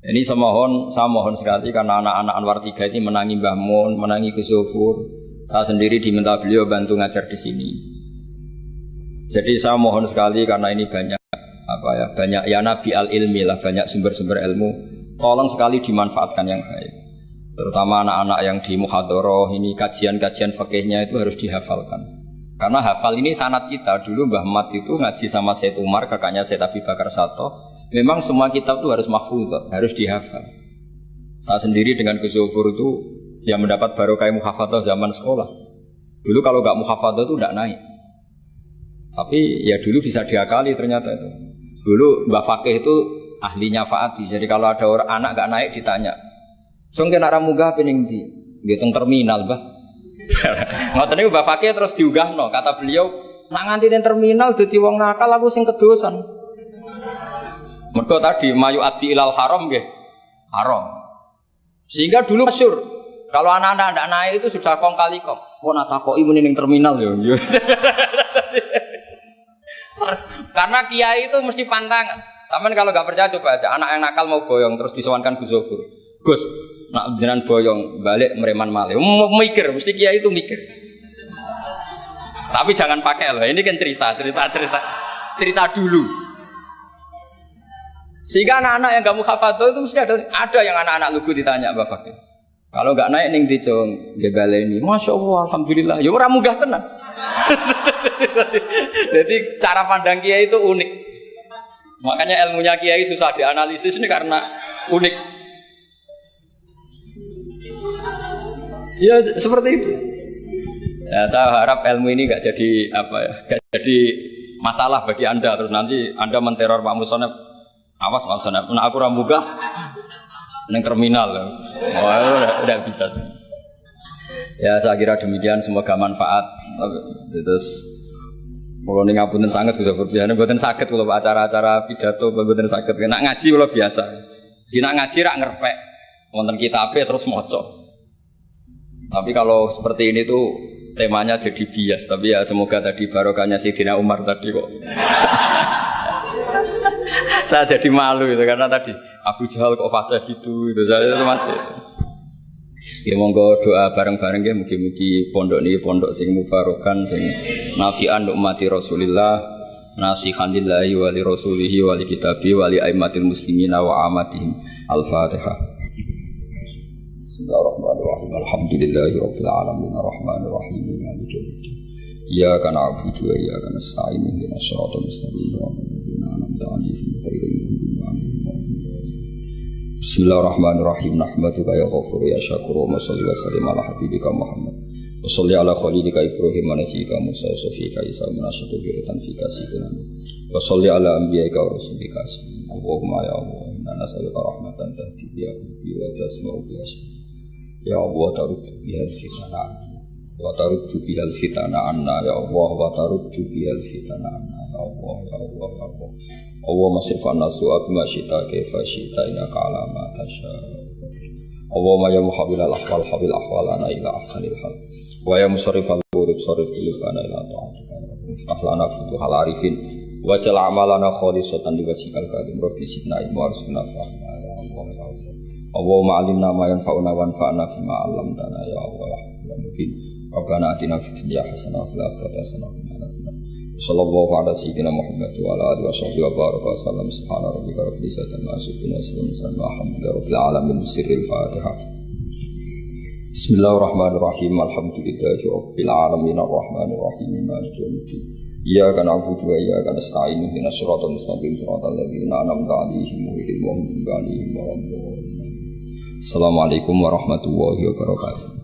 Ini saya mohon sekali karena anak-anak Anwar 3 ini menangi Mbah Mun, menangi Gus Zufur. Saya sendiri diminta beliau bantu ngajar di sini. Jadi saya mohon sekali karena ini banyak ya nabi al-ilmi lah, banyak sumber-sumber ilmu. Tolong sekali dimanfaatkan yang baik. Terutama anak-anak yang di muhadharah ini kajian-kajian fikihnya itu harus dihafalkan. Karena hafal ini sanad kita. Dulu Mbah Mat itu ngaji sama Said Umar, kakaknya Said Abi Bakar Sato. Memang semua kitab itu harus mahfudz, harus dihafal. Saya sendiri dengan Gus Zufur itu yang mendapat barokah muhafadzah zaman sekolah. Dulu kalau nggak muhafadzah itu tidak naik. Tapi ya dulu bisa diakali ternyata itu. Dulu Mbak Fakih itu ahlinya Faati. Jadi kalau ada orang anak nggak naik ditanya, "Song kena ramunggah pening di ngitung terminal, Mbah." Ngoten niku Mbak Fakih terus diunggahno, kata beliau, "Nak nganti ning terminal dadi wong nakal aku sing kedosan." Mergo tadi mayu adi ilal haram nggih. Haram. Sehingga dulu masyhur kalau anak-anak ndak naik itu sudah kong kali kong. Wong nak takoki muni ning terminal ya. Karena kiai itu mesti pantangan. Taman kalau nggak percaya coba aja, anak yang nakal mau boyong terus disowankan Gus Zofur. Gus, nak jenengan boyong balik mereman malih. Mikir, mesti kiai itu mikir. Tapi jangan pakai loh. Ini kan cerita dulu. Sehingga anak-anak yang nggak mukhafadhah itu mesti ada yang anak-anak lugu ditanya Mbak Fakir. Kalau nggak naik ning dicong gebale ini, masya Allah, alhamdulillah. Ya orang munggah tenang. Jadi cara pandang kiai itu unik. Makanya ilmunya kiai susah dianalisis ini karena unik. Ya seperti itu. Ya, saya harap ilmu ini nggak jadi nggak jadi masalah bagi anda. Terus nanti anda menteror Pak Musonef. Awas Pak Musonef, nah aku rambuga neng terminal. Udah bisa. Ya saya kira demikian, semoga manfaat. Terus kalau ning ngapunten sanget Gus Zofur, mboten saged kalau acara-acara pidato mboten saged. Nek ngaji kalau biasa. Nek ngaji rak ngerpek wonten kitabe terus maca. Tapi kalau seperti ini tuh temanya jadi bias. Tapi ya semoga tadi barokahnya Sayyidina Umar tadi kok. Saya jadi malu itu karena tadi Abu Jahal kok fase gitu saya itu masih itu. Ya monggo doa bareng-bareng ya mugi-mugi pondok ini pondok sing mubarokan sing nafi'an ummati Rasulillah nasihan lillahi wa li rasulihi wa li kitabi wa li aimatil muslimina wa amatihim. Al-Fatihah. Bismillahirrahmanirrahim. Alhamdulillahi rabbil alamin arrahmanir rahim maliki yaumiddin. Iyyaka na'budu wa iyyaka nasta'in ihdinas siratal mustaqim. Bismillahirrahmanirrahim. Nahmaduka ya ghafur ya syakur wa sholli wa sallim ala habibika Muhammad wa sholli ala khalilika Ibrahim wa nasika Musa wa sofika Isa wa nasyadu biratan fika sidina wa sholli ala anbiyaika wa rasulika Allahumma ya Allah inna nas'aluka rahmatan tahdi biha wa tasma'u biha ya Allah taruddu bihal fitana wa taruddu bihal fitana anna ya Allah wa taruddu bihal fitana anna ya Allah ya Allah ya Allah Allah masifan nasu'a bima syita kaifa syita innaka ala ma tasya. Allahumma ya muhabbilal ahwal habil ahwalana ila ahsanil hal. Wa ya musarrifal qulub sarrif qulubana ila ta'atika. Iftah lana futuhal arifin wa jal amalana khalisatan liwajhikal karim. Rabbi sidna ilmu warzuqna fahma ya Allah ya Allah. Allahumma alimna ma yanfa'una wanfa'na bima 'allamtana ya Allah ya mubin. Rabbana atina fid dunya hasanah wa fil akhirati hasanah wa qina adzabannar. Sallallahu ala sayyidina Muhammad wa ala alihi wa sahbihi wa baraka wa sallam. Subhana rabbika rabbil izzati amma yasifun wa salamun alhamdulillahi rabbil alamin. Bisirril Fatihah. Bismillahirrahmanirrahim. Alhamdulillahi rabbil alamin arrahmanir rahim maliki yaumiddin. Iyyaka na'budu wa iyyaka nasta'in ihdinas siratal mustaqim siratal ladzina an'amta 'alaihim ghairil maghdubi 'alaihim waladdallin. Assalamualaikum warahmatullahi wabarakatuh.